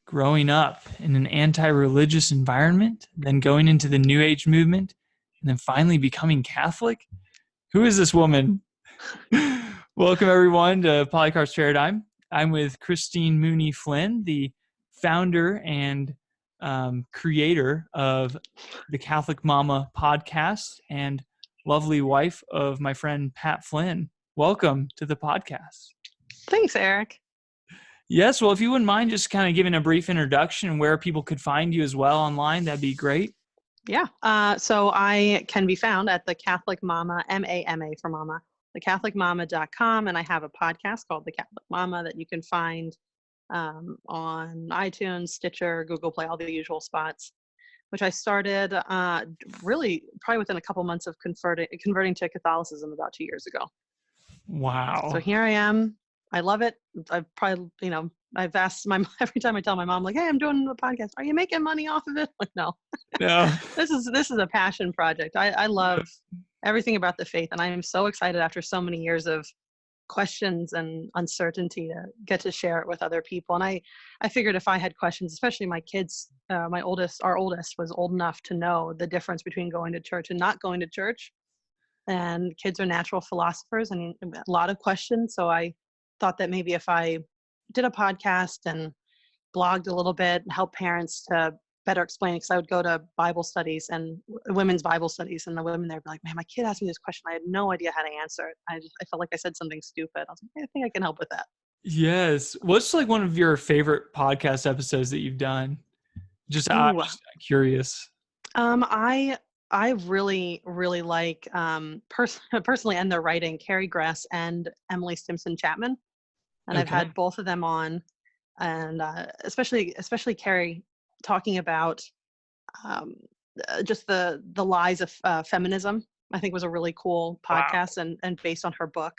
growing up in an anti-religious environment, then going into the New Age movement, and then finally becoming Catholic? Who is this woman? Welcome, everyone, to Polycarp's Paradigm. I'm with Christine Mooney-Flynn, the founder and creator of the Catholic Mama podcast and lovely wife of my friend Pat Flynn. Welcome to the podcast. Thanks, Eric. Yes, well, if you wouldn't mind just kind of giving a brief introduction and where people could find you as well online, that'd be great. Yeah. So I can be found at the Catholic Mama, M-A-M-A for Mama, thecatholicmama.com. And I have a podcast called The Catholic Mama that you can find on iTunes, Stitcher, Google Play, all the usual spots, which I started really probably within a couple months of converting to Catholicism about 2 years ago. Wow. So here I am. I love it. I've probably, I've asked every time I tell my mom, like, hey, I'm doing a podcast. Are you making money off of it? Like, no. This is a passion project. I love everything about the faith. And I am so excited after so many years of questions and uncertainty to get to share it with other people. And I figured if I had questions, especially my kids, our oldest was old enough to know the difference between going to church and not going to church. And kids are natural philosophers and a lot of questions. So I thought that maybe if I did a podcast and blogged a little bit and help parents to better explain it, because I would go to Bible studies and women's Bible studies, and the women there would be like, man, my kid asked me this question. I had no idea how to answer it. I felt like I said something stupid. I was like, hey, I think I can help with that. Yes. What's like one of your favorite podcast episodes that you've done? I'm just curious. I really, really like personally and their writing, Carrie Grass and Emily Stimson Chapman. And I've had both of them on, and especially Carrie talking about just the lies of feminism. I think was a really cool podcast. Wow. and based on her book,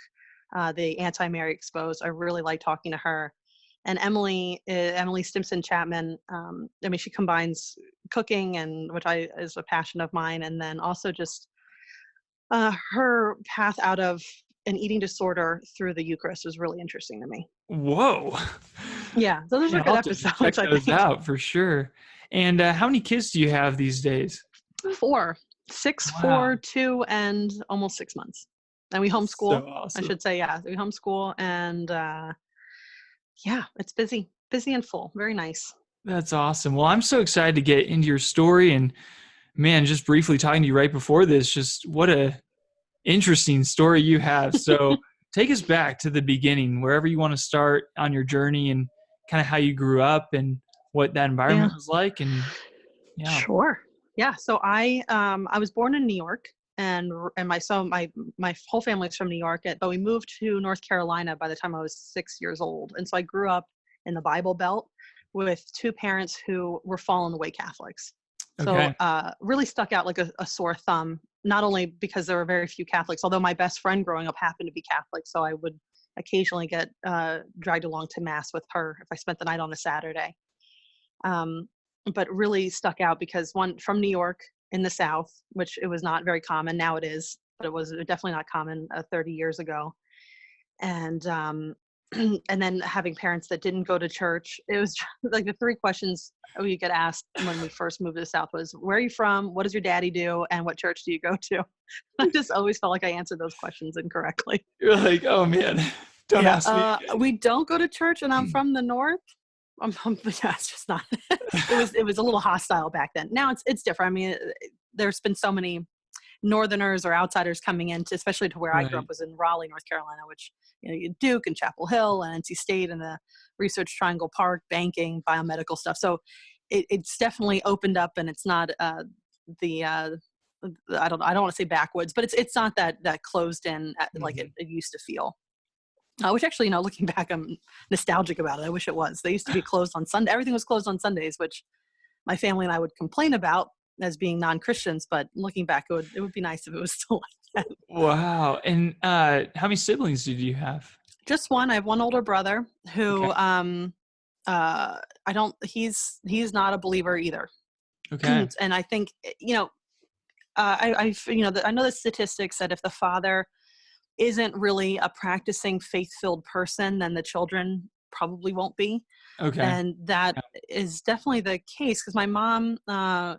The Anti-Mary Exposed. I really like talking to her. And Emily Stimson Chapman, she combines cooking, and which is a passion of mine, and then also just her path out of an eating disorder through the Eucharist was really interesting to me. Whoa. Yeah, so those are good episodes. Check those out for sure. And how many kids do you have these days? 4, 6, wow. 4, 2, and almost 6 months. And we homeschool. So awesome. I should say, yeah, we homeschool, and yeah, it's busy and full. Very nice. That's awesome. Well, I'm so excited to get into your story, and man, just briefly talking to you right before this, just what a interesting story you have. So take us back to the beginning, wherever you want to start on your journey, and kind of how you grew up and what that environment was like. And yeah. Sure. Yeah. So I was born in New York, and my whole family's from New York, but we moved to North Carolina by the time I was 6 years old. And so I grew up in the Bible Belt with 2 parents who were fallen away Catholics. So really stuck out like a sore thumb, not only because there were very few Catholics, although my best friend growing up happened to be Catholic. So I would occasionally get dragged along to Mass with her if I spent the night on a Saturday. But really stuck out because one, from New York in the South, which it was not very common. Now it is, but it was definitely not common 30 years ago. And and then having parents that didn't go to church. It was like the 3 questions we get asked when we first moved to the South was, where are you from? What does your daddy do? And what church do you go to? I just always felt like I answered those questions incorrectly. You're like, oh man, don't ask me. We don't go to church, and I'm from the North. It's just not. It was a little hostile back then. Now it's different. I mean, there's been so many Northerners or outsiders coming into, especially to where I grew up, was in Raleigh, North Carolina, which Duke and Chapel Hill and NC State and the Research Triangle Park, banking, biomedical stuff. So it's definitely opened up, and it's not I don't want to say backwoods, but it's not that closed in like it used to feel. Which actually, looking back, I'm nostalgic about it. I wish it was. They used to be closed on Sunday. Everything was closed on Sundays, which my family and I would complain about as being non-Christians. But looking back, it would be nice if it was still like that. Wow. And how many siblings did you have? Just one. I have one older brother who he's not a believer either. Okay. And I think, I know the statistics that if the father isn't really a practicing faith-filled person, then the children probably won't be. Okay. And that Yeah. is definitely the case because my mom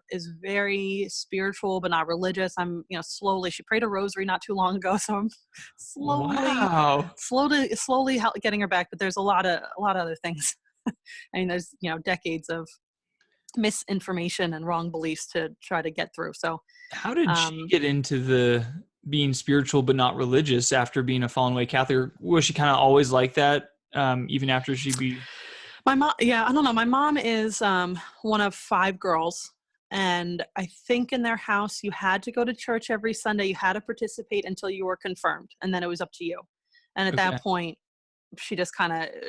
is very spiritual but not religious. I'm, slowly. She prayed a rosary not too long ago, so I'm slowly, Wow. slowly getting her back. But there's a lot of other things. I mean, there's decades of misinformation and wrong beliefs to try to get through. So, How did she um, get into the being spiritual but not religious after being a fallen away Catholic? Was she kind of always like that, even after she be? my mom, yeah, I don't know. My mom is one of 5 girls. And I think in their house, you had to go to church every Sunday. You had to participate until you were confirmed. And then it was up to you. And at Okay. that point, she just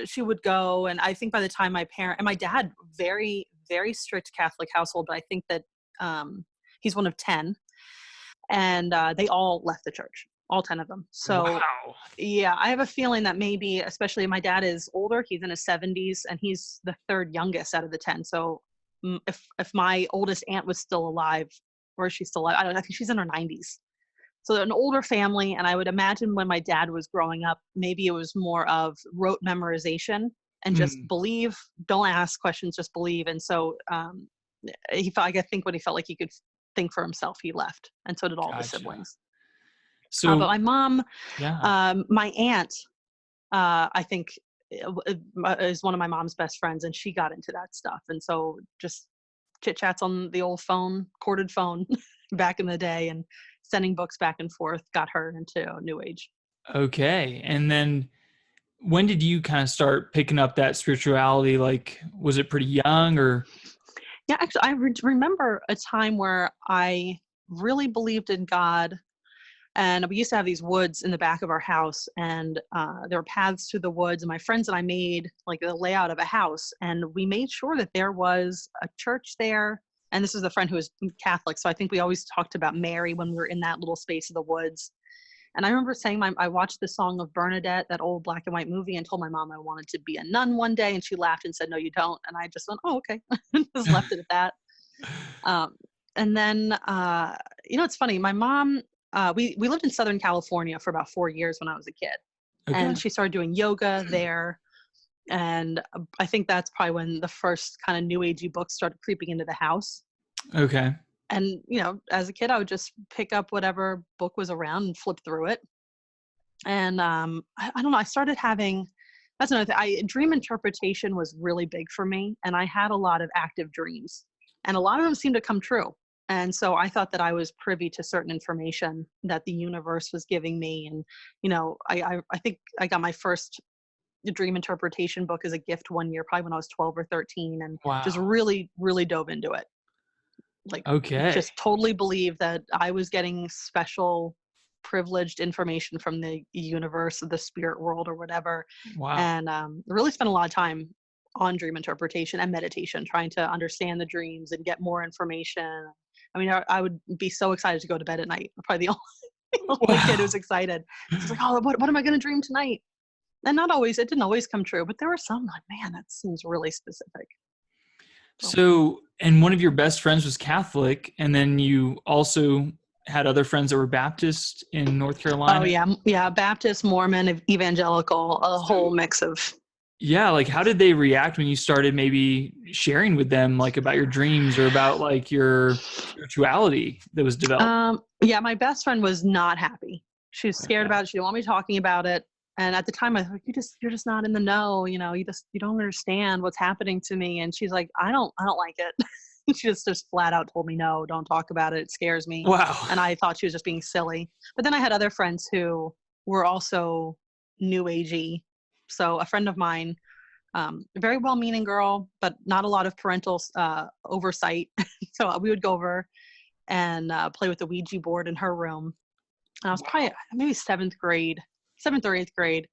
she would go. And I think by the time my dad, very, very strict Catholic household, but I think that he's one of 10. And they all left the church, all 10 of them. So Wow. yeah, I have a feeling that maybe, especially my dad is older, he's in his 70s, and he's the third youngest out of the 10. So if my oldest aunt was still alive, or is she still alive? I think she's in her 90s. So an older family, and I would imagine when my dad was growing up, maybe it was more of rote memorization and just Mm, believe, don't ask questions, just believe. And so he felt, I think when he felt like he could think for himself, he left, and so did all of his gotcha. siblings. But So my mom, yeah. my aunt, I think is one of my mom's best friends, and she got into that stuff. And so just chit chats on the old phone, corded phone, back in the day, and sending books back and forth got her into New Age. Okay. And then when did you kind of start picking up that spirituality? Like, was it pretty young or? Yeah, actually, I remember a time where I really believed in God. And we used to have these woods in the back of our house, and there were paths through the woods. And my friends and I made like the layout of a house, and we made sure that there was a church there. And this is a friend who is Catholic, so I think we always talked about Mary when we were in that little space of the woods. And I remember saying, I watched the Song of Bernadette, that old black and white movie, and told my mom I wanted to be a nun one day, and she laughed and said, "No, you don't." And I just went, "Oh, okay," and just left it at that. Um, and then, it's funny. My mom, we lived in Southern California for about 4 years when I was a kid, Okay. and she started doing yoga there. And I think that's probably when the first kind of new agey books started creeping into the house. Okay. And as a kid, I would just pick up whatever book was around and flip through it. And I don't know. I started having, that's another thing. Dream interpretation was really big for me, and I had a lot of active dreams, and a lot of them seemed to come true. And so I thought that I was privy to certain information that the universe was giving me. And I think I got my first dream interpretation book as a gift one year, probably when I was 12 or 13, and just Wow. really, really dove into it. Like, Okay. just totally believe that I was getting special privileged information from the universe, the spirit world, or whatever. Wow. And really spent a lot of time on dream interpretation and meditation, trying to understand the dreams and get more information. I mean, I would be so excited to go to bed at night. I'm probably the only kid Wow. who's excited. It's like, oh, what am I going to dream tonight? And not always, it didn't always come true, but there were some like, man, that seems really specific. So, So, and one of your best friends was Catholic, and then you also had other friends that were Baptist in North oh Carolina. yeah, yeah, Baptist, Mormon, evangelical, a whole So, mix of. yeah, like how did they react when you started maybe sharing with them like about your dreams or about like your spirituality that was developed? Yeah, my best friend was not happy. She was scared Okay. about it. She didn't want me talking about it. And at the time, I was like, you're just not in the know. You don't understand what's happening to me. And she's like, I don't like it. She just flat out told me, no, don't talk about it. It scares me. Wow. And I thought she was just being silly. But then I had other friends who were also new agey. So a friend of mine, a very well-meaning girl, but not a lot of parental oversight. So we would go over and play with the Ouija board in her room. And I was probably Wow. maybe seventh or eighth grade,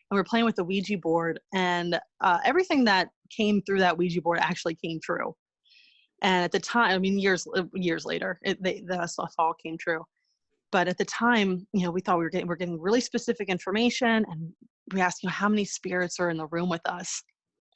and we were playing with the Ouija board, and everything that came through that Ouija board actually came true. And at the time, I mean, years later, the stuff all came true. But at the time, we thought we were getting really specific information, and we asked, how many spirits are in the room with us.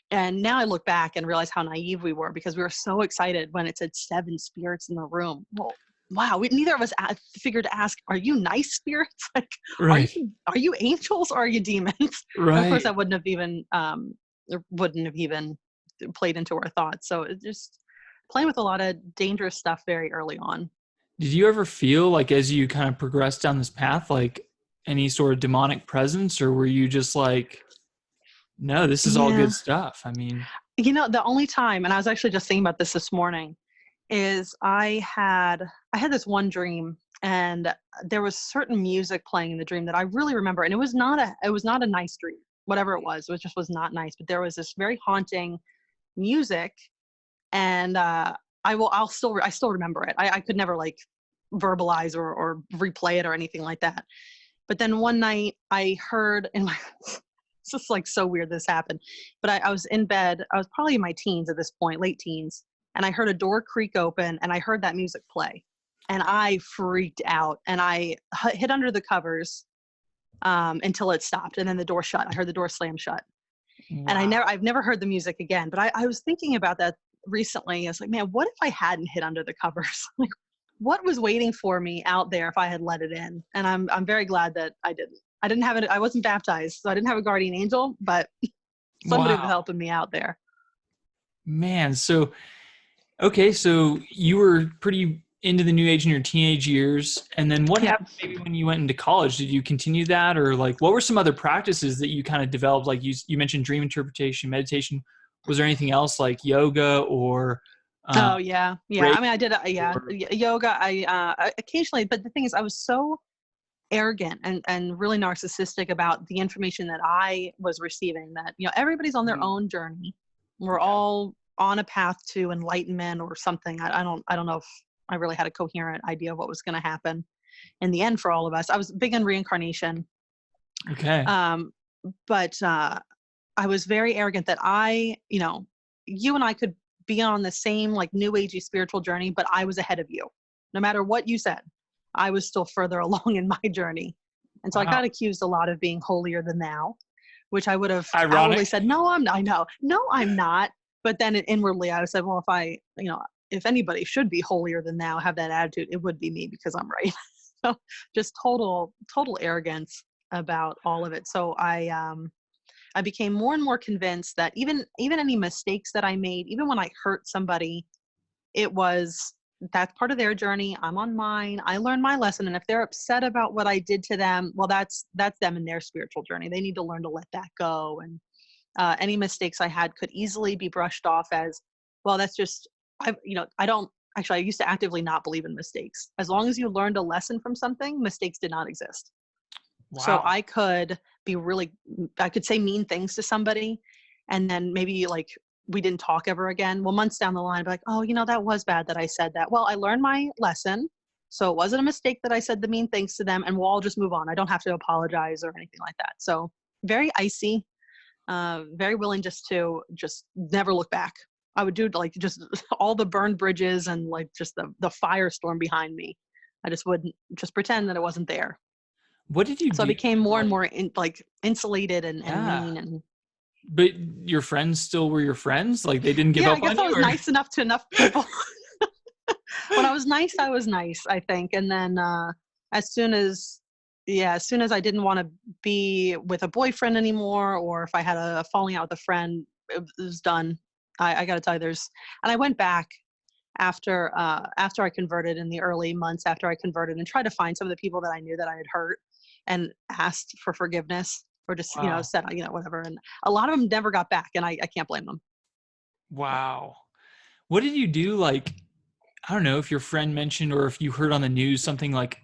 And now I look back and realize how naive we were, because we were so excited when it said 7 spirits in the room. Well, wow, neither of us figured to ask, are you nice spirits? Like, Right. are you angels or are you demons? And of course, Right. I wouldn't have even wouldn't have even played into our thoughts. So it's just playing with a lot of dangerous stuff very early on. Did you ever feel like as you kind of progressed down this path, like any sort of demonic presence, or were you just like, no, this is all Yeah. good stuff? I mean, The only time, and I was actually just thinking about this morning, is I had this one dream, and there was certain music playing in the dream that I really remember, and it was not a nice dream. Whatever it was just was not nice. But there was this very haunting music, and I still remember it. I could never like verbalize or replay it or anything like that. But then one night I heard in my it's just like so weird this happened. But I was in bed. I was probably in my teens at this point, late teens, and I heard a door creak open, and I heard that music play, and I freaked out, and I hid under the covers until it stopped, and then the door shut. I heard the door slam shut, and I've never heard the music again. But I was thinking about that recently. I was like, man, what if I hadn't hid under the covers? Like, what was waiting for me out there if I had let it in? And I'm very glad that I didn't. I didn't have it. I wasn't baptized, so I didn't have a guardian angel, but somebody was helping me out there. Man, so okay, so you were pretty into the New Age in your teenage years, and then what happened maybe when you went into college? Did you continue that, or like what were some other practices that you kind of developed? Like you mentioned dream interpretation, meditation. Was there anything else like yoga or? Oh yeah. I mean, I did yoga. I occasionally, but the thing is, I was so arrogant and really narcissistic about the information that I was receiving that, everybody's on their own journey. We're all on a path to enlightenment or something. I don't know if I really had a coherent idea of what was going to happen in the end for all of us. I was big in reincarnation. Okay. But I was very arrogant that you and I could be on the same like new agey spiritual journey, but I was ahead of you. No matter what you said, I was still further along in my journey. And so I got accused a lot of being holier than thou, which I would have outwardly said, no, I'm not. I know. No, I'm not. But then inwardly I said, well, if anybody should be holier than thou, have that attitude, it would be me because I'm right. So just total arrogance about all of it. So I became more and more convinced that even any mistakes that I made, even when I hurt somebody, that's part of their journey. I'm on mine. I learned my lesson. And if they're upset about what I did to them, well, that's them in their spiritual journey. They need to learn to let that go. And any mistakes I had could easily be brushed off as, well, that's just, I used to actively not believe in mistakes. As long as you learned a lesson from something, mistakes did not exist. Wow. So I could say mean things to somebody, and then maybe like we didn't talk ever again. Well, months down the line, I'd be like, oh, that was bad that I said that. Well, I learned my lesson. So it wasn't a mistake that I said the mean things to them, and we'll all just move on. I don't have to apologize or anything like that. So very icy, very willing just to never look back. I would do like just all the burned bridges and like just the firestorm behind me. I just wouldn't just pretend that it wasn't there. What did you do? So I became more and more insulated and mean. And but your friends still were your friends? Like they didn't give up on you? I guess I was nice enough to enough people. When I was nice, I think. And then as soon as I didn't want to be with a boyfriend anymore, or if I had a falling out with a friend, it was done. I got to tell you, and I went back after I converted, in the early months after I converted, and tried to find some of the people that I knew that I had hurt and asked for forgiveness, or just, said, whatever. And a lot of them never got back, and I can't blame them. Wow. What did you do? Like, I don't know if your friend mentioned, or if you heard on the news something like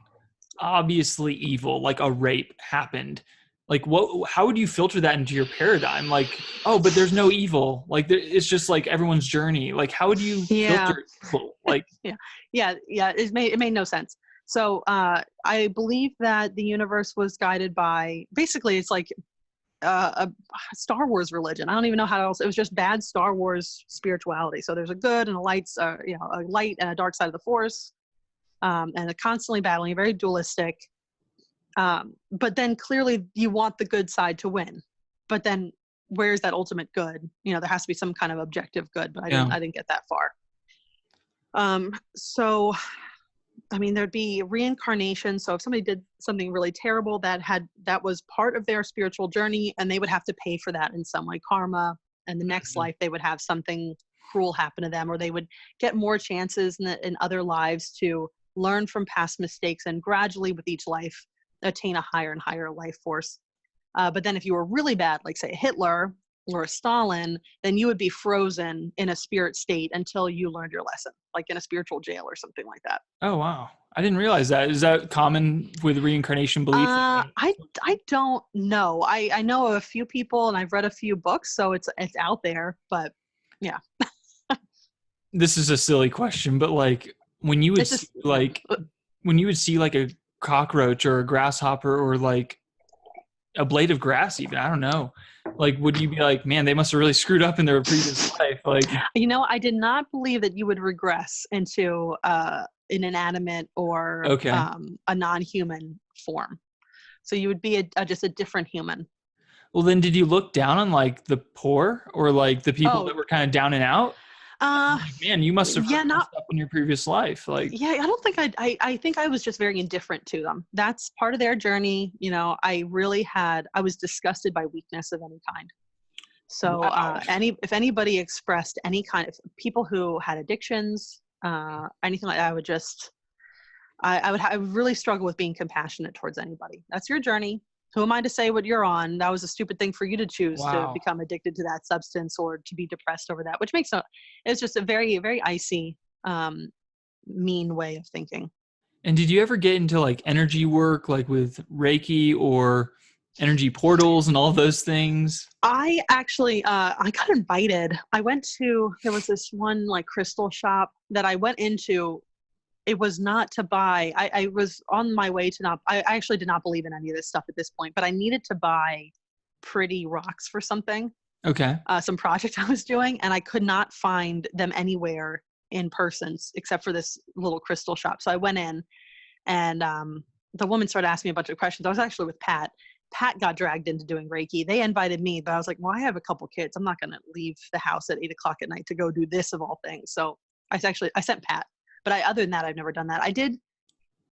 obviously evil, like a rape happened. Like how would you filter that into your paradigm? Like, oh, but there's no evil. Like it's just like everyone's journey. Like, how would you filter evil? Like, it made no sense. So I believe that the universe was guided by, basically it's like a Star Wars religion. I don't even know how else. It was just bad Star Wars spirituality. So there's a good and a light, a light and a dark side of the Force, and a constantly battling, very dualistic. But then clearly you want the good side to win. But then where's that ultimate good? There has to be some kind of objective good, but I didn't get that far. So, I mean, there'd be reincarnation. So if somebody did something really terrible that was part of their spiritual journey, and they would have to pay for that in some way, karma, and the next life they would have something cruel happen to them, or they would get more chances in other lives to learn from past mistakes and gradually with each life attain a higher and higher life force. But then if you were really bad, like say Hitler or a Stalin, then you would be frozen in a spirit state until you learned your lesson, like in a spiritual jail or something like that. Oh, wow. I didn't realize that. Is that common with reincarnation belief? I don't know. I know a few people and I've read a few books, so it's out there, but yeah. This is a silly question, but like when you would see, when you would see like a cockroach or a grasshopper or like a blade of grass, even, I don't know, like would you be like, man, they must have really screwed up in their previous life? Like, I did not believe that you would regress into an inanimate or a non-human form. So you would be just a different human. Well, then did you look down on like the poor or like the people that were kind of down and out? Like, man, you must have messed up in your previous life. Like, yeah, I don't think I think I was just very indifferent to them. That's part of their journey. I was disgusted by weakness of any kind. So if anybody expressed any kind of people who had addictions, anything like that, I would really struggle with being compassionate towards anybody. That's your journey. Who am I to say what you're on? That was a stupid thing for you to choose to become addicted to that substance or to be depressed over that, which it's just a very, very icy, mean way of thinking. And did you ever get into like energy work, like with Reiki or energy portals and all those things? I actually, I got invited. There was this one like crystal shop that I went into. It was not to buy. I was on my way to I actually did not believe in any of this stuff at this point, but I needed to buy pretty rocks for something. Okay. Some project I was doing, and I could not find them anywhere in person except for this little crystal shop. So I went in, and the woman started asking me a bunch of questions. I was actually with Pat. Pat got dragged into doing Reiki. They invited me, but I was like, well, I have a couple kids. I'm not going to leave the house at 8 o'clock at night to go do this of all things. So I sent Pat. But other than that, I've never done that. I did.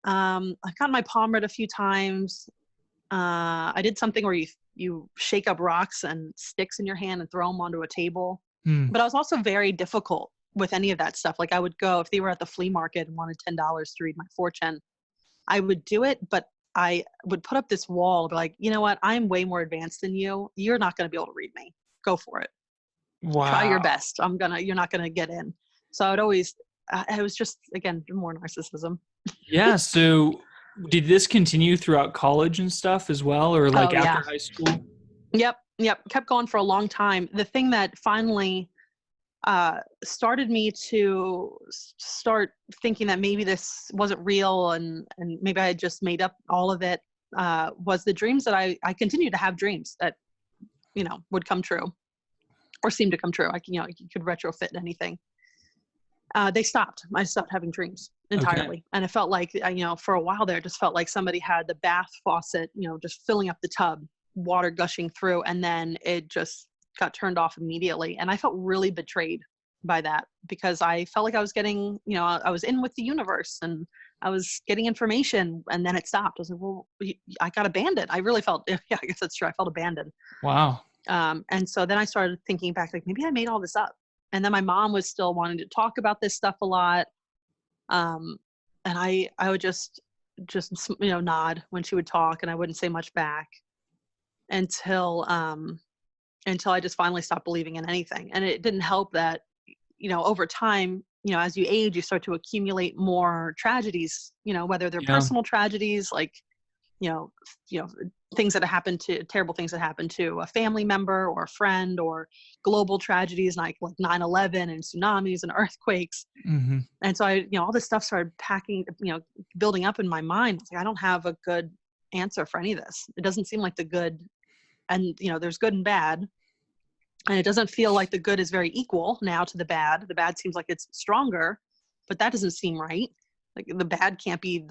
I've gotten my palm read a few times. I did something where you shake up rocks and sticks in your hand and throw them onto a table. But I was also very difficult with any of that stuff. Like I would go, if they were at the flea market and wanted $10 to read my fortune, I would do it. But I would put up this wall, be like, you know what? I'm way more advanced than you. You're not going to be able to read me. Go for it. Wow. Try your best. You're not going to get in. So I would always. It was just, again, more narcissism. Yeah. So did this continue throughout college and stuff as well? Or like after high school? Yep. Kept going for a long time. The thing that finally started me to start thinking that maybe this wasn't real and maybe I had just made up all of it was the dreams that I continued to have dreams that, would come true or seem to come true. You could retrofit anything. They stopped. I stopped having dreams entirely. Okay. And it felt like, for a while there, it just felt like somebody had the bath faucet, just filling up the tub, water gushing through, and then it just got turned off immediately. And I felt really betrayed by that because I felt like I was getting, I was in with the universe and I was getting information and then it stopped. I was like, well, I got abandoned. I really felt, I guess that's true. I felt abandoned. Wow. And so then I started thinking back, like maybe I made all this up. And then my mom was still wanting to talk about this stuff a lot. And I would just nod when she would talk and I wouldn't say much back until I just finally stopped believing in anything. And it didn't help that, over time, as you age, you start to accumulate more tragedies, whether they're personal tragedies, like, things that happen to terrible things that happen to a family member or a friend, or global tragedies like 9/11 and tsunamis and earthquakes. Mm-hmm. And so all this stuff started building up in my mind. Like, I don't have a good answer for any of this. It doesn't seem like the good, and there's good and bad. And it doesn't feel like the good is very equal now to the bad. The bad seems like it's stronger, but that doesn't seem right. Like the bad can't be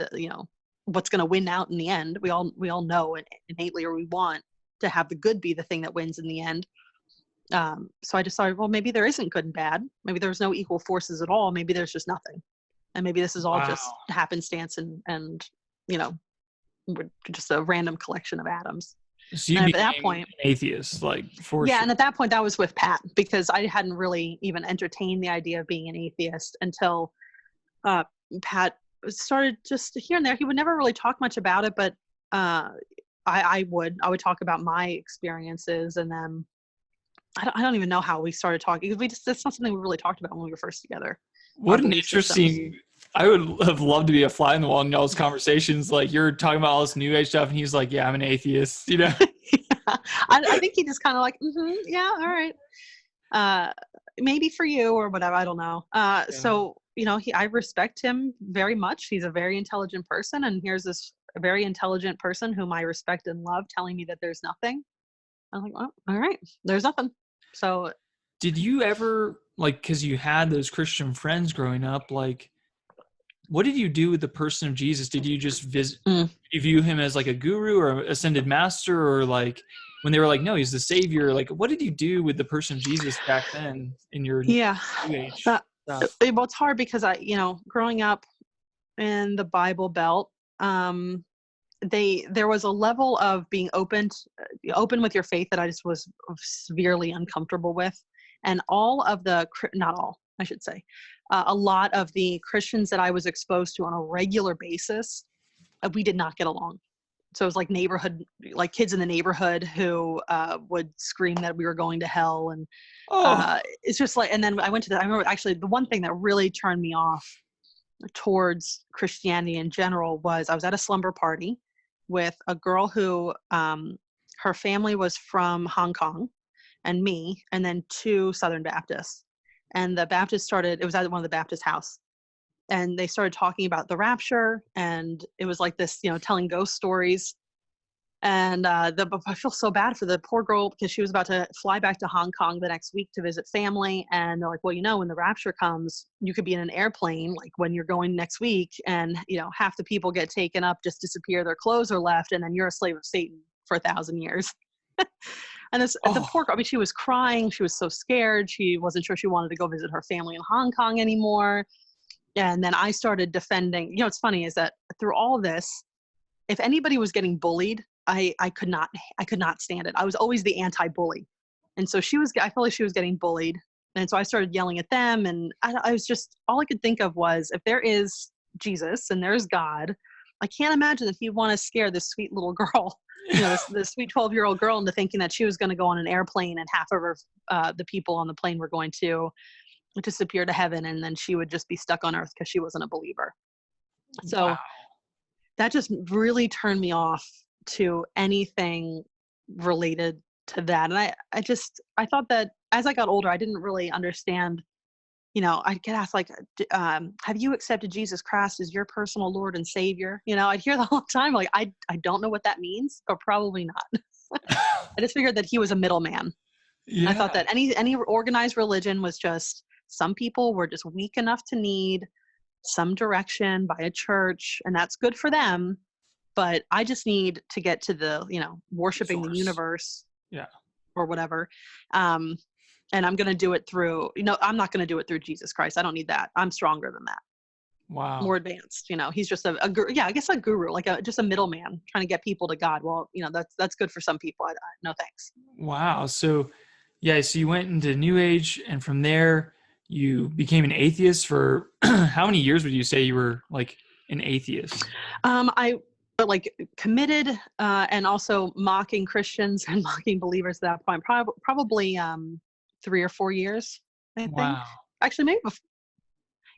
what's going to win out in the end. We all know innately, or we want to have the good be the thing that wins in the end. So I decided, well, maybe there isn't good and bad. Maybe there's no equal forces at all. Maybe there's just nothing. And maybe this is all just happenstance and we're just a random collection of atoms. So you And at that became point, an atheist, like, for yeah, sure. and at that point, that was with Pat, because I hadn't really even entertained the idea of being an atheist until uh, Pat started just here and there. He would never really talk much about it, but I would talk about my experiences, and then I don't even know how we started talking, because that's not something we really talked about when we were first together. Our What an belief systems. interesting. I would have loved to be a fly in the wall in y'all's conversations. Like, you're talking about all this new age stuff, and he's like, "Yeah, I'm an atheist." You know? Yeah. I think he just kind of like, yeah, all right, uh, maybe for you or whatever. I don't know. Yeah. So I respect him very much. He's a very intelligent person, and here's this very intelligent person whom I respect and love telling me that there's nothing. I'm like, well, all right, there's nothing. So Did you ever, like, because you had those Christian friends growing up, like, what did you do with the person of Jesus? Did you just visit? mm, You view him as like a guru or ascended master, or like when they were like, no, he's the savior? Like, what did you do with the person of Jesus back then in your yeah, new age that, stuff? well, it's hard because growing up in the Bible Belt, there was a level of being open with your faith that I just was severely uncomfortable with, and all of the not all, I should say, a lot of the Christians that I was exposed to on a regular basis, we did not get along. So it was like like kids in the neighborhood who would scream that we were going to hell, and Oh, it's just like. And then I remember actually the one thing that really turned me off towards Christianity in general was I was at a slumber party with a girl who her family was from Hong Kong, and me, and then two Southern Baptists. And the Baptist it was at one of the Baptist house, and they started talking about the rapture, and it was like this, telling ghost stories. And I feel so bad for the poor girl, because she was about to fly back to Hong Kong the next week to visit family. And they're like, well, when the rapture comes, you could be in an airplane, like when you're going next week, and, half the people get taken up, just disappear, their clothes are left, and then you're a slave of Satan for 1,000 years. And the oh, poor girl, I mean, she was crying. She was so scared. She wasn't sure she wanted to go visit her family in Hong Kong anymore. And then I started defending. What's funny is that through all of this, if anybody was getting bullied, I could not stand it. I was always the anti-bully. And so I felt like she was getting bullied. And so I started yelling at them. And I was just, all I could think of was, if there is Jesus and there's God, I can't imagine that he'd want to scare this sweet little girl, this sweet 12-year-old girl, into thinking that she was going to go on an airplane, and half of her, the people on the plane were going to disappear to heaven, and then she would just be stuck on earth because she wasn't a believer. wow. So that just really turned me off to anything related to that. And I thought that as I got older, I didn't really understand. I'd get asked like, have you accepted Jesus Christ as your personal Lord and Savior? I'd hear the whole time, like, I don't know what that means, or probably not. I just figured that he was a middleman. I thought Yeah. that any organized religion was just, some people were just weak enough to need some direction by a church, and that's good for them. But I just need to get to the, worshiping the Source. universe Yeah. or whatever. And I'm going to do it through, I'm not going to do it through Jesus Christ. I don't need that. I'm stronger than that. Wow. More advanced. He's just a guru. Yeah, I guess a guru, like just a middleman trying to get people to God. Well, that's good for some people. No thanks. Wow. So, yeah, so you went into New Age, and from there, you became an atheist for how many years would you say you were like an atheist? I but like committed, and also mocking Christians and mocking believers at that point. Probably 3 or 4 years, I think. Wow. Actually,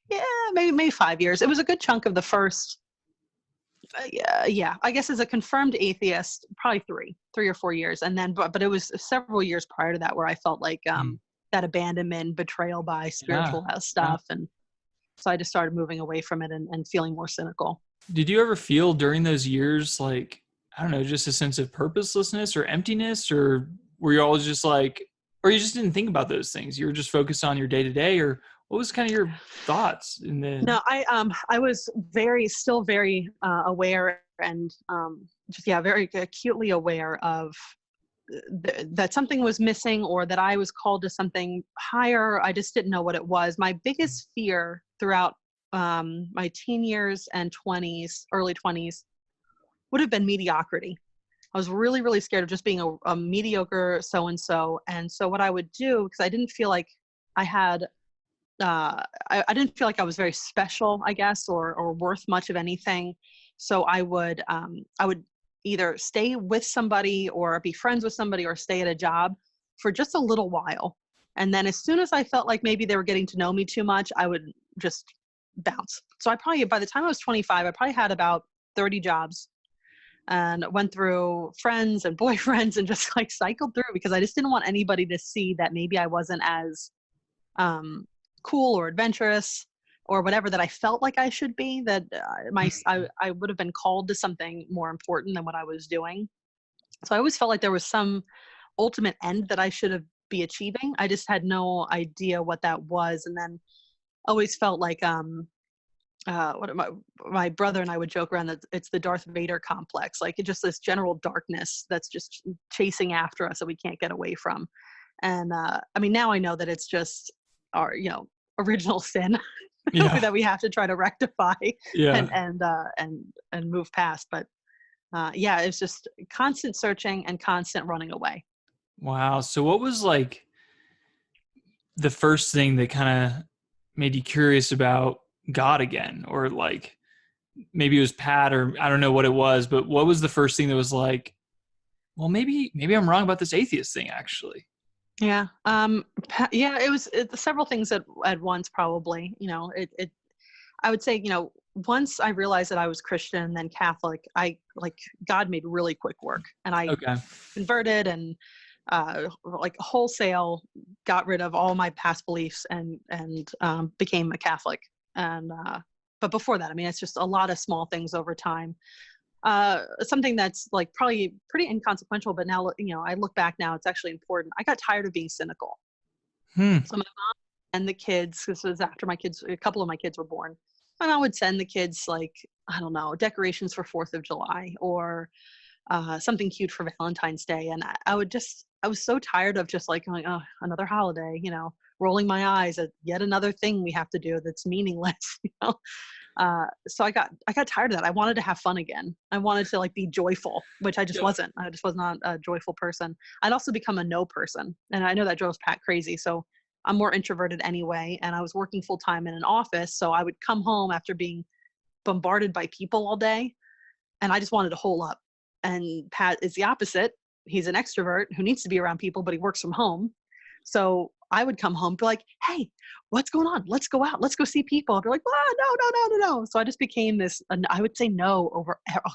yeah, maybe 5 years. It was a good chunk of the first. Yeah. I guess as a confirmed atheist, probably 3 or 4 years, and then but it was several years prior to that where I felt like Mm. that abandonment, betrayal by Yeah. spiritual Yeah. stuff, and so I just started moving away from it, and feeling more cynical. Did you ever feel during those years like, I don't know, just a sense of purposelessness or emptiness, or were you always just like, or you just didn't think about those things? You were just focused on your day to day, or what was kind of your thoughts in the? No, I was still very aware, and just very acutely aware of that something was missing, or that I was called to something higher. I just didn't know what it was. My biggest fear throughout my teen years and early 20s, would have been mediocrity. I was really, really scared of just being a mediocre so-and-so. And so what I would do, because I didn't feel like I had, I didn't feel like I was very special, I guess, or worth much of anything. So I would either stay with somebody or be friends with somebody or stay at a job for just a little while. And then as soon as I felt like maybe they were getting to know me too much, I would just bounce. So I probably, by the time I was 25, I probably had about 30 jobs and went through friends and boyfriends and just like cycled through because I just didn't want anybody to see that maybe I wasn't as cool or adventurous or whatever that I felt like I should be, that I would have been called to something more important than what I was doing. So I always felt like there was some ultimate end that I should have be achieving. I just had no idea what that was. And then always felt like what my brother and I would joke around that it's the Darth Vader complex, like it's just this general darkness that's just chasing after us that we can't get away from. And I mean, now I know that it's just our, original sin that we have to try to rectify and move past. But yeah, it's just constant searching and constant running away. Wow. So what was like the first thing that kind of made you curious about God again? Or like maybe it was Pat, or I don't know what it was, but what was the first thing that was like, well, maybe I'm wrong about this atheist thing actually? Yeah. Yeah, it was several things at once, probably. I would say, once I realized that I was Christian and then Catholic, God made really quick work, and I converted and like wholesale got rid of all my past beliefs and became a Catholic. And but before that, I mean, it's just a lot of small things over time. Something that's like probably pretty inconsequential, but now, I look back now, it's actually important. I got tired of being cynical. So my mom and the kids, this was after a couple of my kids were born. My mom would send the kids like, I don't know, decorations for 4th of July or something cute for Valentine's Day. And I was so tired of just like going, oh, another holiday, rolling my eyes at yet another thing we have to do that's meaningless, so I got tired of that. I wanted to have fun again. I wanted to like be joyful, which I just wasn't. I just was not a joyful person. I'd also become a no person. And I know that drove Pat crazy. So I'm more introverted anyway. And I was working full time in an office. So I would come home after being bombarded by people all day. And I just wanted to hole up. And Pat is the opposite. He's an extrovert who needs to be around people, but he works from home. So I would come home, be like, hey, what's going on? Let's go out. Let's go see people. I'd be like, no. So I just became this, I would say no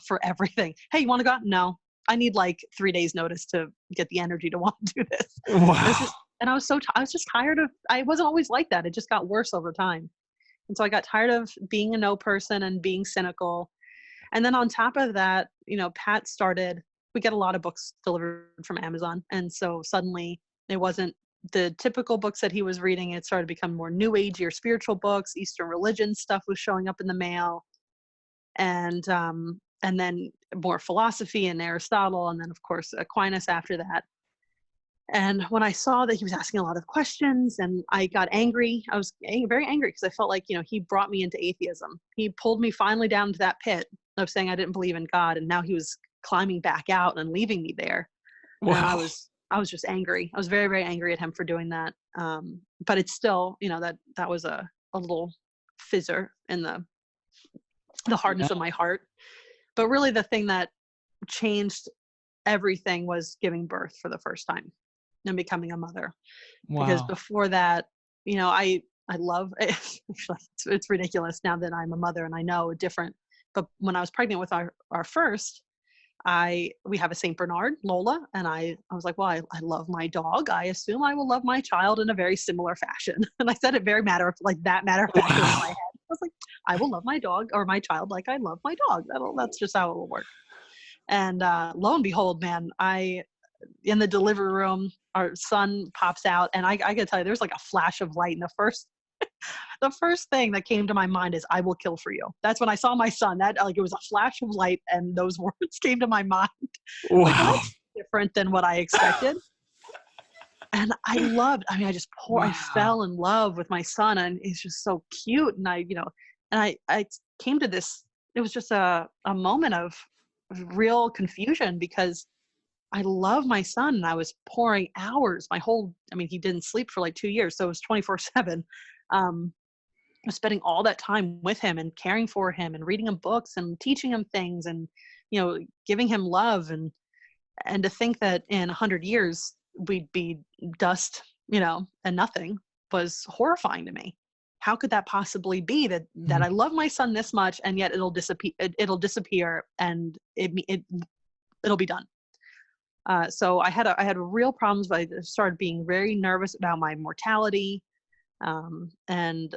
for everything. Hey, you want to go out? No. I need like 3 days notice to get the energy to want to do this. Wow. I was just tired of, I wasn't always like that. It just got worse over time. And so I got tired of being a no person and being cynical. And then on top of that, Pat started, we get a lot of books delivered from Amazon. And so suddenly it wasn't the typical books that he was reading. It started to become more new agey or spiritual books. Eastern religion stuff was showing up in the mail. And then more philosophy and Aristotle. And then of course, Aquinas after that. And when I saw that he was asking a lot of questions and I got angry, I was very angry because I felt like, he brought me into atheism. He pulled me finally down to that pit of saying I didn't believe in God. And now he was climbing back out and leaving me there. Wow. And I was just angry. I was very, very angry at him for doing that. But it's still, that was a little fizzer in the hardness of my heart. But really the thing that changed everything was giving birth for the first time and becoming a mother. Wow. Because before that, I love it. It's ridiculous now that I'm a mother and I know different. But when I was pregnant with our first, we have a Saint Bernard, Lola, and I was like, well, I love my dog. I assume I will love my child in a very similar fashion. And I said it very matter of fact in my head. I was like, I will love my dog or my child like I love my dog. That's just how it will work. And lo and behold, man, in the delivery room, our son pops out, and I gotta tell you, there's like a flash of light. And the first thing that came to my mind is, I will kill for you. That's when I saw my son. That it was a flash of light, and those words came to my mind. Wow. Like, well, that's different than what I expected. And I fell in love with my son, and he's just so cute. And I came to this, it was just a moment of real confusion because I love my son and I was pouring hours, he didn't sleep for like 2 years. So it was 24/7. I was spending all that time with him and caring for him and reading him books and teaching him things and, giving him love. And to think that in 100 years we'd be dust, and nothing was horrifying to me. How could that possibly be that I love my son this much and yet it'll disappear and it'll be done. So I had real problems. I started being very nervous about my mortality, and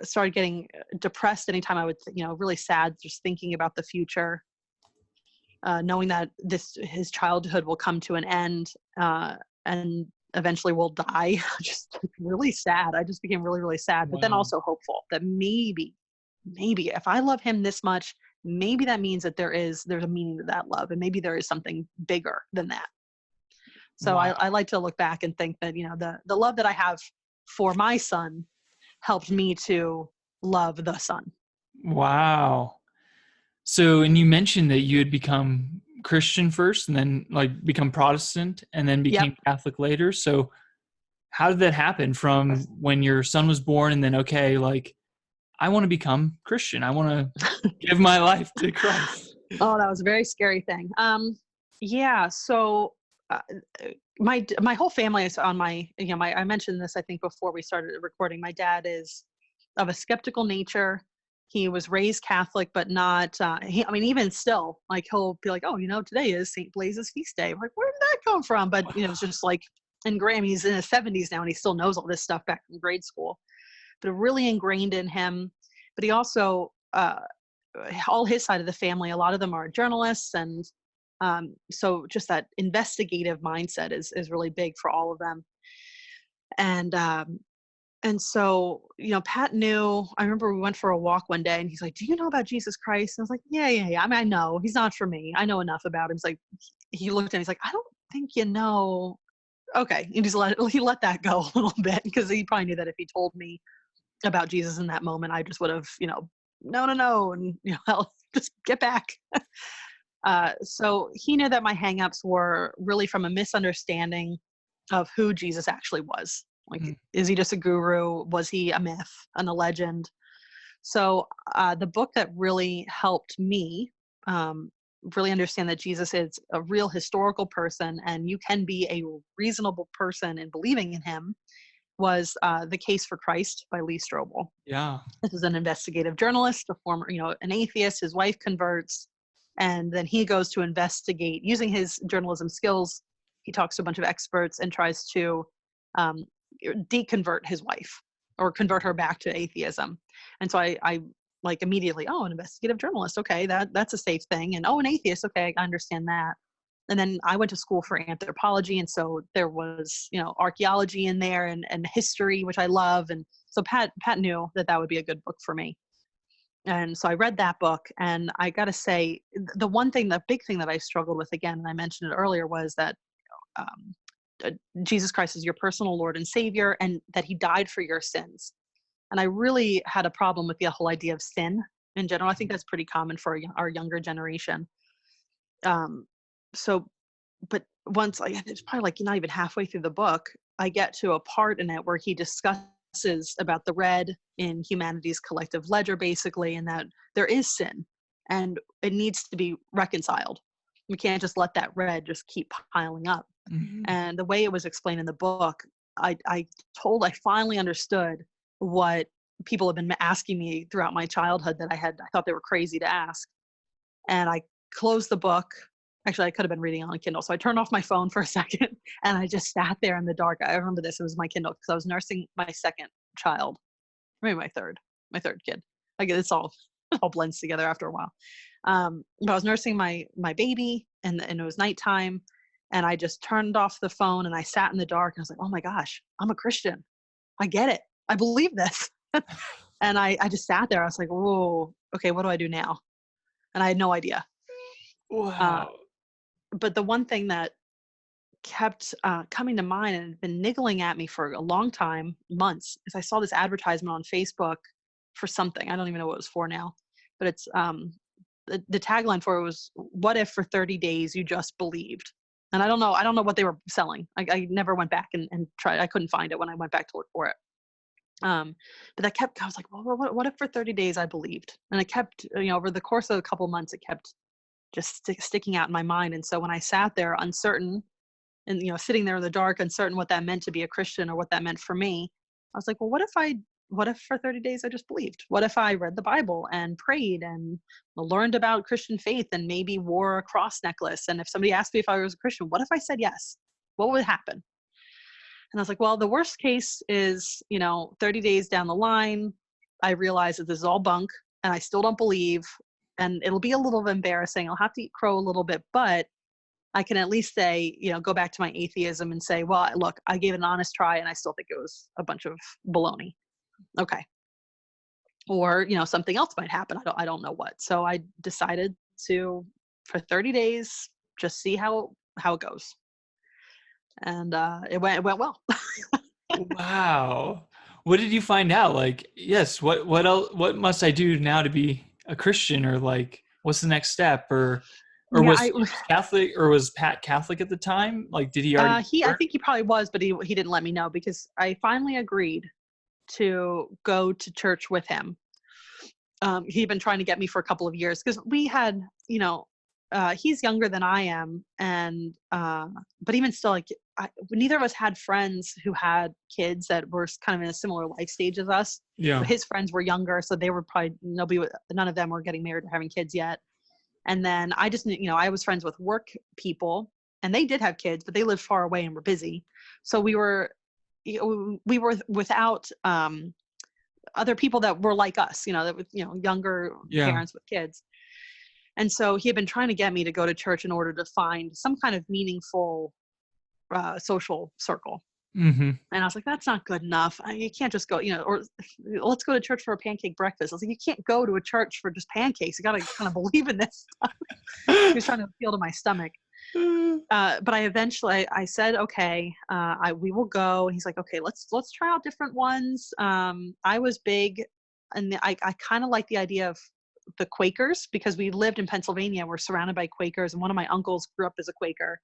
started getting depressed anytime I would, really sad, just thinking about the future, knowing that his childhood will come to an end, and eventually will die. Just really sad. I just became really, really sad, but then Wow. also hopeful that maybe if I love him this much, maybe that means that there's a meaning to that love, and maybe there is something bigger than that. So Wow. I like to look back and think that, the love that I have for my son helped me to love the son. Wow. So, and you mentioned that you had become Christian first and then like become Protestant and then Yep. became Catholic later. So how did that happen from when your son was born and then, okay, like I want to become Christian. I want to give my life to Christ. Oh, that was a very scary thing. Yeah. So uh, my whole family is on I mentioned this, I think, before we started recording. My dad is of a skeptical nature. He was raised Catholic, but not, even still, like, he'll be like, oh, today is St. Blaise's feast day. I'm like, where did that come from? But, it's just like, and Graham, he's in his 70s now and he still knows all this stuff back from grade school, but really ingrained in him. But he also, all his side of the family, a lot of them are journalists. And so just that investigative mindset is really big for all of them. And so, Pat knew. I remember we went for a walk one day and he's like, do you know about Jesus Christ? And I was like, yeah. I know. He's not for me. I know enough about him. He's like, he looked at me, he's like, I don't think you know. Okay. And he let that go a little bit because he probably knew that if he told me about Jesus in that moment, I just would have, no. And, I'll just get back. So he knew that my hangups were really from a misunderstanding of who Jesus actually was. Like, is he just a guru? Was he a myth and a legend? So the book that really helped me really understand that Jesus is a real historical person and you can be a reasonable person in believing in him was The Case for Christ by Lee Strobel. Yeah. This is an investigative journalist, a former, an atheist. His wife converts, and then he goes to investigate using his journalism skills. He talks to a bunch of experts and tries to deconvert his wife or convert her back to atheism. And so I like immediately, oh, an investigative journalist. Okay, that's a safe thing. And oh, an atheist. Okay, I understand that. And then I went to school for anthropology. And so there was, archaeology in there and history, which I love. And so Pat knew that would be a good book for me. And so I read that book, and I got to say, the big thing that I struggled with, again, and I mentioned it earlier, was that Jesus Christ is your personal Lord and Savior, and that he died for your sins. And I really had a problem with the whole idea of sin in general. I think that's pretty common for our younger generation. But once it's probably like not even halfway through the book, I get to a part in it where he discusses about the red in humanity's collective ledger, basically, and that there is sin and it needs to be reconciled. We can't just let that red just keep piling up. Mm-hmm. And the way it was explained in the book, I finally understood what people have been asking me throughout my childhood that I thought they were crazy to ask. And I closed the book. Actually, I could have been reading on a Kindle. So I turned off my phone for a second and I just sat there in the dark. I remember this. It was my Kindle because I was nursing my second child, maybe my third kid. Like, it all blends together after a while. But I was nursing my baby and it was nighttime, and I just turned off the phone and I sat in the dark and I was like, oh my gosh, I'm a Christian. I get it. I believe this. And I just sat there. I was like, whoa, okay, what do I do now? And I had no idea. Wow. But the one thing that kept coming to mind and had been niggling at me for a long time, months, is I saw this advertisement on Facebook for something. I don't even know what it was for now, but it's the tagline for it was, "What if for 30 days you just believed?" And I don't know what they were selling. I never went back and tried. I couldn't find it when I went back to look for it. But I was like, well, what if for 30 days I believed? And it kept, over the course of a couple months, it kept just sticking out in my mind. And so when I sat there uncertain and, sitting there in the dark, uncertain what that meant to be a Christian or what that meant for me, I was like, well, what if for 30 days I just believed? What if I read the Bible and prayed and learned about Christian faith and maybe wore a cross necklace? And if somebody asked me if I was a Christian, what if I said yes? What would happen? And I was like, well, the worst case is, 30 days down the line, I realize that this is all bunk and I still don't believe, and it'll be a little embarrassing. I'll have to eat crow a little bit, but I can at least say, go back to my atheism and say, well, look, I gave it an honest try and I still think it was a bunch of baloney. Okay. Or, something else might happen. I don't know what. So I decided to, for 30 days, just see how it goes. And it went well. Wow. What did you find out? Like, yes, what else, what must I do now to be a Christian, or like, what's the next step? Or Yeah, was he Catholic, or was Pat Catholic at the time? Like, did he already? I think he probably was, but he didn't let me know, because I finally agreed to go to church with him. He'd been trying to get me for a couple of years, because we had, he's younger than I am. And, but even still, like, neither of us had friends who had kids that were kind of in a similar life stage as us. Yeah. His friends were younger, so they were probably, none of them were getting married or having kids yet. And then I just, I was friends with work people, and they did have kids, but they lived far away and were busy. So we were without, other people that were like us, that with, younger parents with kids. And so he had been trying to get me to go to church in order to find some kind of meaningful social circle. Mm-hmm. And I was like, that's not good enough. You can't just go, or let's go to church for a pancake breakfast. I was like, you can't go to a church for just pancakes. You got to kind of believe in this stuff. He was trying to appeal to my stomach. But I said, okay, we will go. And he's like, okay, let's try out different ones. I was big, and I kind of like the idea of the Quakers, because we lived in Pennsylvania. We're surrounded by Quakers, and one of my uncles grew up as a Quaker.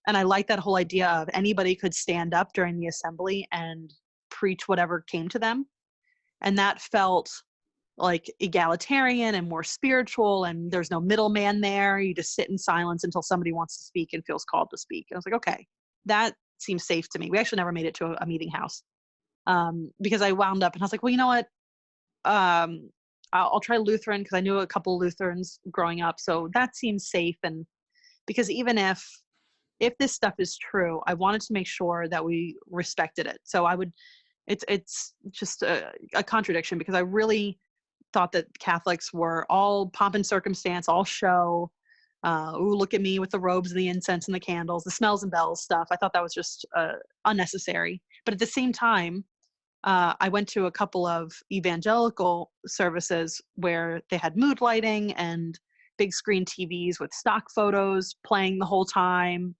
And I like that whole idea of anybody could stand up during the assembly and preach whatever came to them. And that felt like egalitarian and more spiritual, and there's no middleman there. You just sit in silence until somebody wants to speak and feels called to speak. And I was like, okay, that seems safe to me. We actually never made it to a meeting house, because I wound up, and I was like, well, you know what? I'll try Lutheran, because I knew a couple of Lutherans growing up. So that seems safe. And because even if this stuff is true, I wanted to make sure that we respected it. So it's just a contradiction, because I really thought that Catholics were all pomp and circumstance, all show. Ooh, look at me with the robes and the incense and the candles, the smells and bells stuff. I thought that was just unnecessary. But at the same time, I went to a couple of evangelical services where they had mood lighting and big screen TVs with stock photos playing the whole time.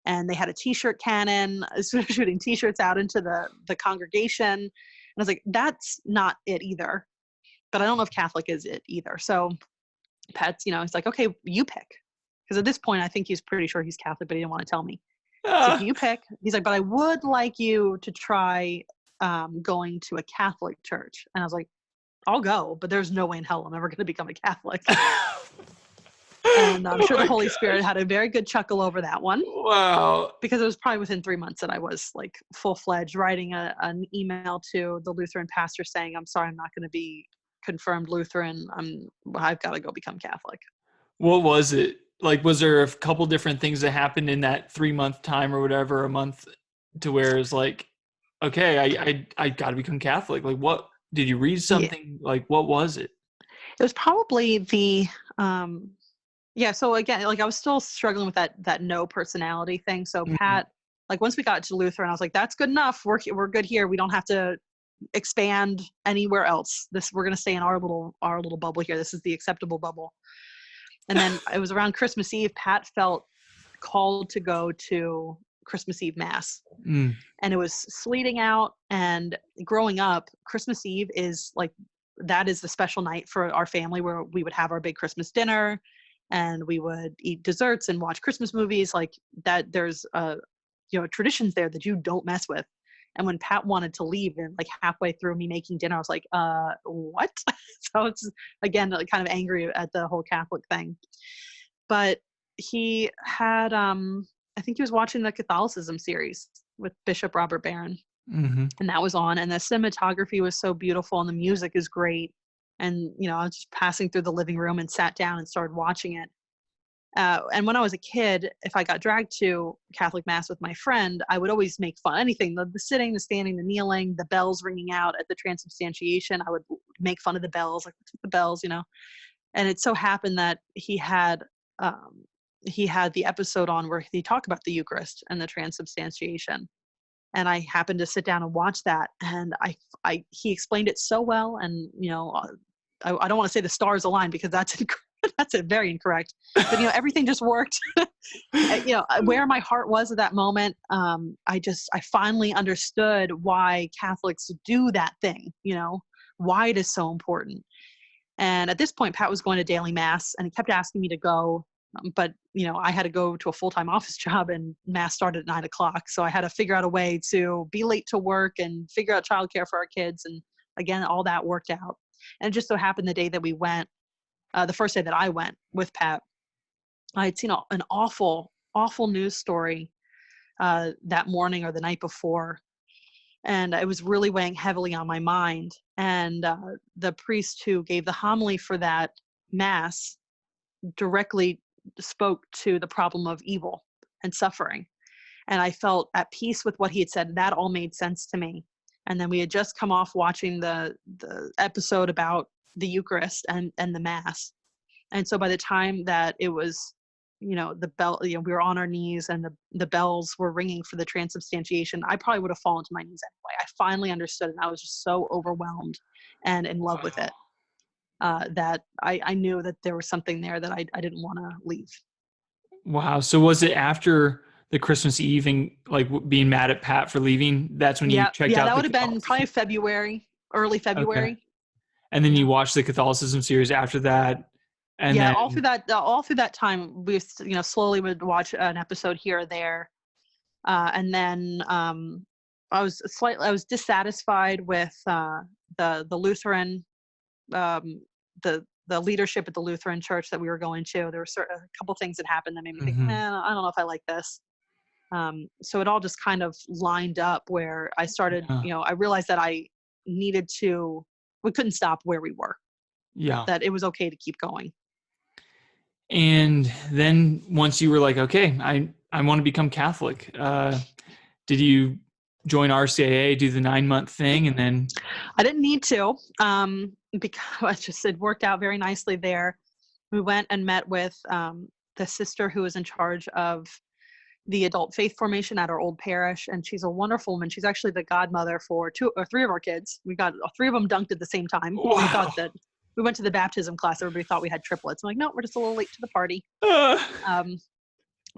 And they had a t-shirt cannon, shooting t-shirts out into the congregation. And I was like, that's not it either. But I don't know if Catholic is it either. So Pat's, he's like, okay, you pick. Because at this point, I think he's pretty sure he's Catholic, but he didn't want to tell me. He's like, you pick. He's like, but I would like you to try going to a Catholic church. And I was like, I'll go, but there's no way in hell I'm ever going to become a Catholic. And I'm sure the Holy Spirit had a very good chuckle over that one. Wow. Because it was probably within 3 months that I was like full-fledged writing an email to the Lutheran pastor saying, I'm sorry, I'm not going to be confirmed Lutheran. I've got to go become Catholic. What was it? Like, was there a couple different things that happened in that 3-month time or whatever, a month, to where it's like, okay, I got to become Catholic. Like, what, did you read something? Yeah. Like, what was it? It was probably the, so again, like I was still struggling with that no personality thing. So Pat, like once we got to Lutheran, I was like, that's good enough. We're good here. We don't have to expand anywhere else. We're going to stay in our little bubble here. This is the acceptable bubble. And then it was around Christmas Eve, Pat felt called to go to Christmas Eve Mass. And it was sleeting out, and growing up, Christmas Eve is like that is the special night for our family where we would have our big Christmas dinner and we would eat desserts and watch Christmas movies like that. There's traditions there that you don't mess with. And when Pat wanted to leave and like halfway through me making dinner, I was like, what? So it's again, like, kind of angry at the whole Catholic thing. But he had, I think he was watching the Catholicism series with Bishop Robert Barron. Mm-hmm. And that was on. And the cinematography was so beautiful and the music is great. And, I was just passing through the living room and sat down and started watching it. And when I was a kid, if I got dragged to Catholic Mass with my friend, I would always make fun. Anything, the sitting, the standing, the kneeling, the bells ringing out at the transubstantiation, I would make fun of the bells, like the bells, And it so happened that he had the episode on where he talked about the Eucharist and the transubstantiation. And I happened to sit down and watch that. And he explained it so well. And, I don't want to say the stars aligned because that's very incorrect, but everything just worked. Where my heart was at that moment, I finally understood why Catholics do that thing, why it is so important. And at this point, Pat was going to daily Mass and he kept asking me to go. But, I had to go to a full-time office job and Mass started at 9:00. So I had to figure out a way to be late to work and figure out childcare for our kids. And again, all that worked out. And it just so happened the day that we went, the first day that I went with Pat, I had seen an awful, awful news story that morning or the night before. And it was really weighing heavily on my mind. And the priest who gave the homily for that Mass directly spoke to the problem of evil and suffering. And I felt at peace with what he had said. That all made sense to me. And then we had just come off watching the episode about the Eucharist and the Mass. And so by the time that it was, the bell, we were on our knees and the bells were ringing for the transubstantiation, I probably would have fallen to my knees anyway. I finally understood and I was just so overwhelmed and in love with it. That I knew that there was something there that I didn't want to leave. Wow. So was it after the Christmas Eve and like being mad at Pat for leaving? That's when you checked out. Yeah, that would have been probably early February. Okay. And then you watched the Catholicism series after that. And then all through that time, we slowly would watch an episode here or there, and then I was dissatisfied with the Lutheran. The leadership at the Lutheran church that we were going to. There were a couple things that happened that made me think, man, I don't know if I like this. So it all just kind of lined up where I started, I realized that we couldn't stop where we were. Yeah. That it was okay to keep going. And then once you were like, okay, I want to become Catholic, did you join RCIA, do the 9-month thing? And then I didn't need to, because it worked out very nicely there. We went and met with the sister who was in charge of the adult faith formation at our old parish. And she's a wonderful woman. She's actually the godmother for 2 or 3 of our kids. We got 3 of them dunked at the same time. Wow. We thought that we went to the baptism class. Everybody thought we had triplets. I'm like, no, we're just a little late to the party.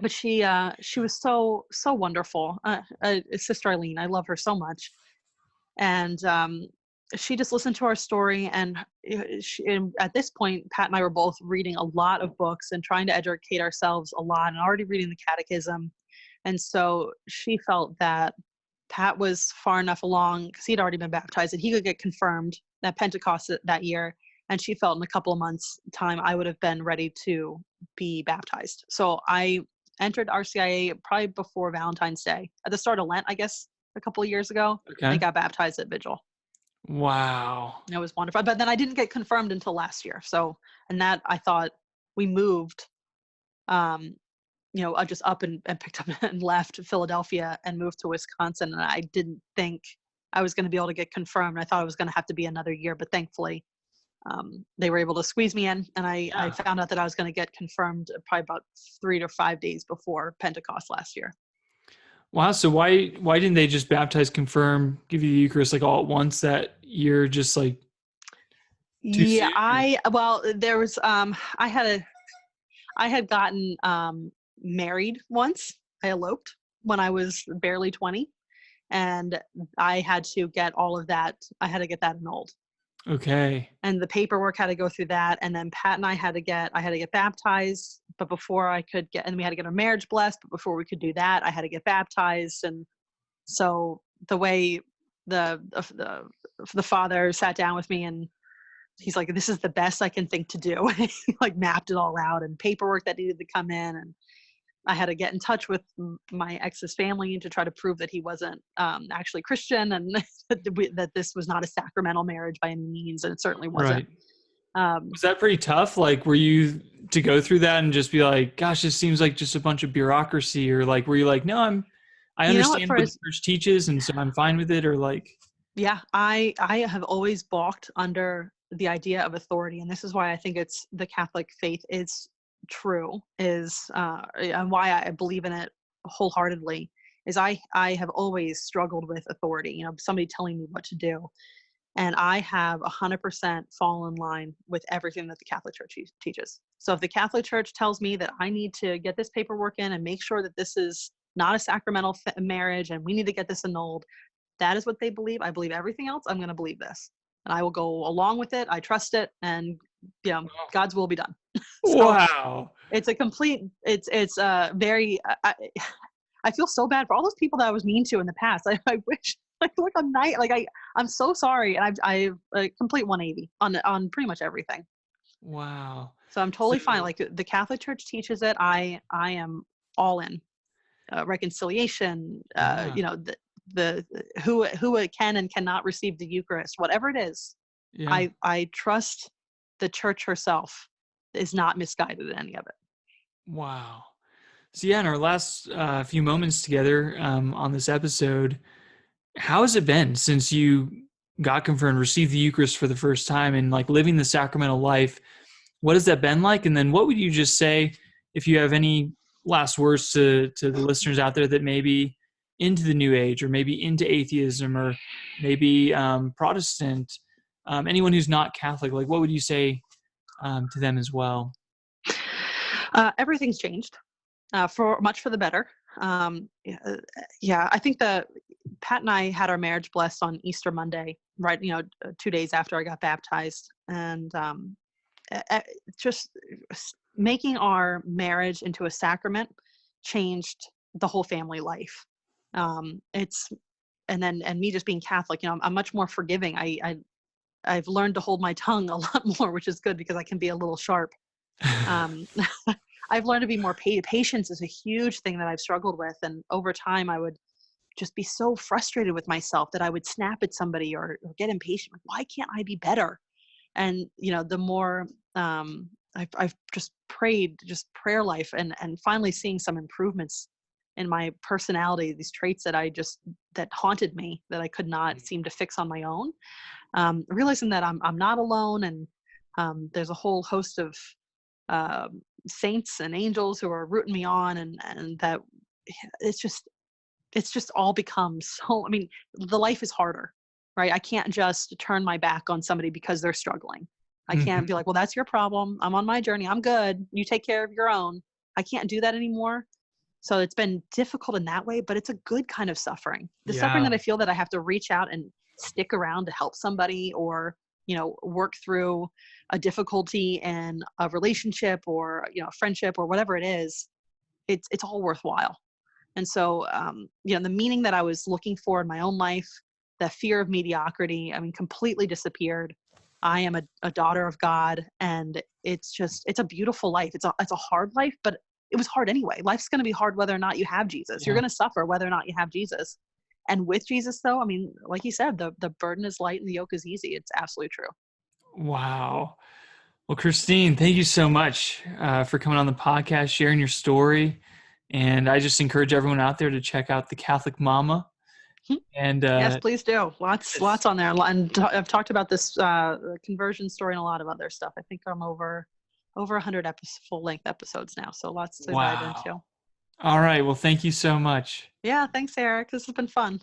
But she was so wonderful. Sister Eileen, I love her so much. And she just listened to our story. And at this point, Pat and I were both reading a lot of books and trying to educate ourselves a lot and already reading the catechism. And so she felt that Pat was far enough along because he'd already been baptized that he could get confirmed at Pentecost that year. And she felt in a couple of months' time, I would have been ready to be baptized. So I entered RCIA probably before Valentine's Day. At the start of Lent, I guess, a couple of years ago. Okay. I got baptized at Vigil. Wow. It was wonderful. But then I didn't get confirmed until last year. So, and that I thought we moved, I just up and picked up and left Philadelphia and moved to Wisconsin. And I didn't think I was going to be able to get confirmed. I thought it was going to have to be another year, but thankfully, they were able to squeeze me in, and I found out that I was going to get confirmed probably about 3 to 5 days before Pentecost last year. Wow. So why didn't they just baptize, confirm, give you the Eucharist like all at once that year? Just like soon? There was I had gotten married once. I eloped when I was barely 20, and I had to get all of that. I had to get that annulled. Okay. And the paperwork had to go through that. And then Pat and I had to get baptized, but before I could get, and we had to get our marriage blessed, but before we could do that, I had to get baptized. And so the way the father sat down with me and he's like, this is the best I can think to do. He like mapped it all out and paperwork that needed to come in. And I had to get in touch with my ex's family to try to prove that he wasn't actually Christian, and that this was not a sacramental marriage by any means, and it certainly wasn't. Right. Um, Was that pretty tough? Like, were you to go through that and just be like, gosh, this seems like just a bunch of bureaucracy? Or like, were you like, no, I at understand what the first, church teaches and so I'm fine with it? Or like, yeah, I have always balked under the idea of authority, and this is why I think it's the Catholic faith is true, and why I believe in it wholeheartedly. Is I have always struggled with authority. Somebody telling me what to do. And I have 100% fall in line with everything that the Catholic Church teaches. So if the Catholic Church tells me that I need to get this paperwork in and make sure that this is not a sacramental marriage and we need to get this annulled, that is what they believe. I believe everything else. I'm going to believe this. And I will go along with it. I trust it. And, God's will be done. So wow. it's a complete, it's very, I feel so bad for all those people that I was mean to in the past. I wish, look, I'm so sorry. And I've a complete 180 on pretty much everything. Wow. So I'm totally fine. Like the Catholic Church teaches it. I am all in. Reconciliation, Yeah. the who can and cannot receive the Eucharist, whatever it is. Yeah. I trust the Church herself is not misguided in any of it. Wow. So yeah, in our last few moments together on this episode, how has it been since you got confirmed, received the Eucharist for the first time, and like living the sacramental life? What has that been like? And then what would you just say if you have any last words to the listeners out there that may be into the New Age or maybe into atheism or maybe Protestant, anyone who's not Catholic? Like, what would you say to them as well? Everything's changed for the better. I think that Pat and I had our marriage blessed on Easter Monday, right? 2 days after I got baptized, and just making our marriage into a sacrament changed the whole family life. And me just being Catholic, I'm much more forgiving. I've learned to hold my tongue a lot more, which is good because I can be a little sharp. I've learned to be more patient. Patience is a huge thing that I've struggled with. And over time, I would just be so frustrated with myself that I would snap at somebody or get impatient. Like, why can't I be better? And, the more I've just prayed, just prayer life, and finally seeing some improvements in my personality, these traits that haunted me, that I could not seem to fix on my own. Realizing that I'm not alone, and there's a whole host of saints and angels who are rooting me on, and that it's just all become so, the life is harder, right? I can't just turn my back on somebody because they're struggling. I can't be like, well, that's your problem. I'm on my journey. I'm good. You take care of your own. I can't do that anymore. So it's been difficult in that way, but it's a good kind of suffering. The suffering that I feel that I have to reach out and stick around to help somebody, or, work through a difficulty in a relationship or, a friendship or whatever it is, it's all worthwhile. And so, the meaning that I was looking for in my own life, the fear of mediocrity, completely disappeared. I am a daughter of God, and it's a beautiful life. It's a hard life, but it was hard anyway. Life's going to be hard whether or not you have Jesus. You're going to suffer whether or not you have Jesus. And with Jesus, though, like you said, the burden is light and the yoke is easy. It's absolutely true. Wow. Well, Christine, thank you so much for coming on the podcast, sharing your story. And I just encourage everyone out there to check out The Catholic Mama. And yes, please do. Lots on there. And I've talked about this conversion story and a lot of other stuff. I think I'm over 100 full-length episodes now. So lots to dive into. All right. Well, thank you so much. Yeah, thanks, Eric. This has been fun.